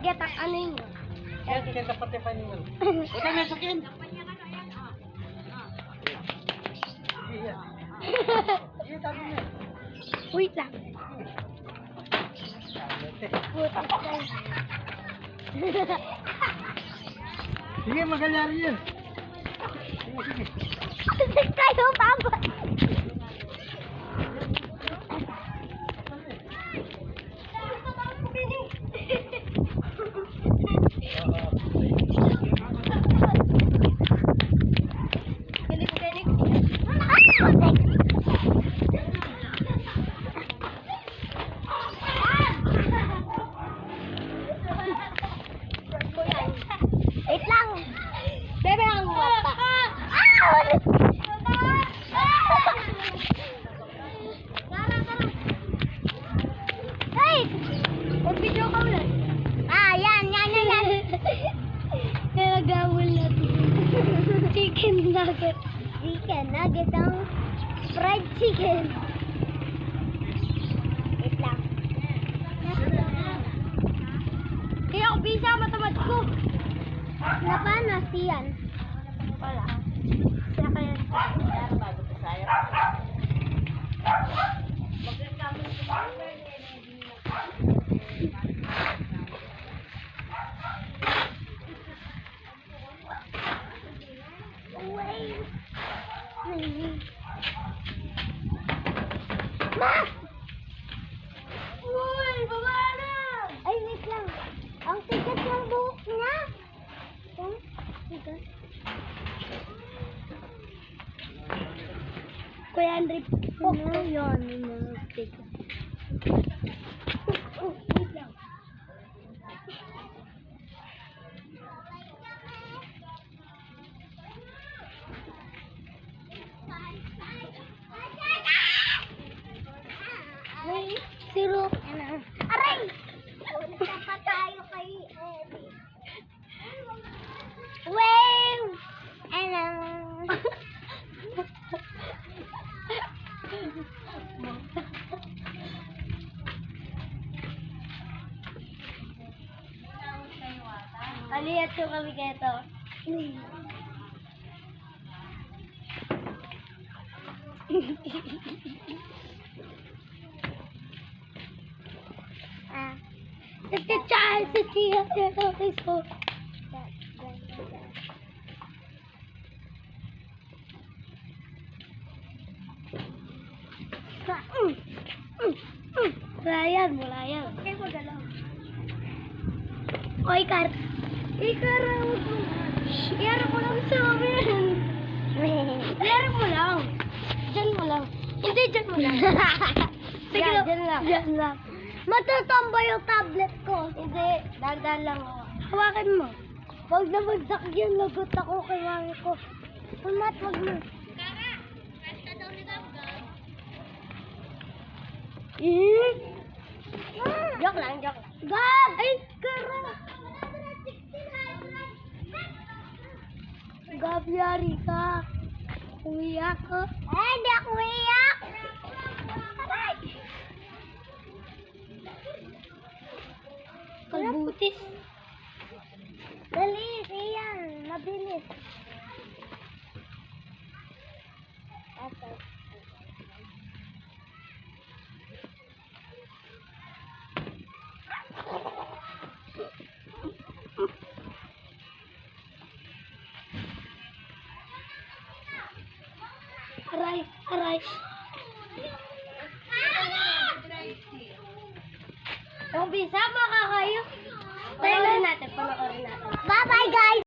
Get ang ano yun. Get dapat yung paningal. Ito na sakin. Iya. Iya tabi na. Wait lang. Putik tayo. Sige, magalyari yan. Sige. Putik tayo, papa. Wait lang. Bebe ang mata. Hey! Mag-video ka ulit. Yan. Nagawal natin. Chicken nugget. Chicken nugget ang fried chicken. Wait lang. Kaya ako bisa matamad ko. Na paano siyan? Wala. Siya kaya. Bago pa sayang. Ma! Uy, baba na! Ay, wait lang. Ang tigat ng buhok niya. Kuya Andre, yun yung tigat. Wait lang. Wait, zero. Aray! Ulit pa tayo kay Eddie. Wave! Aliyat ko kami keto. It's a child to see up there. Wala yan. Kaya magalaw. O, Ikar. Ikar, iharap mo lang sa amin. Iharap mo lang. Diyan mo lang. Hindi, diyan mo lang. Sige, diyan lang. Matutumba yung tablet ko. Hindi, dandan lang ako. Hawakan mo. Huwag na magsakyan. Lagot ako kay mami ko. Pumat, huwag mo. Kara, kasta daw ni Gab-Gab. Joke lang. Gab! Ay, Kara! Gab, yari ka. Umiyak ko. Hindi ako umiyak. Aray! Kalbutis. Dali, iyan. Mabilis. Okay. Aray. Yung bisa, makakayo. Panoorin natin. Bye-bye, guys!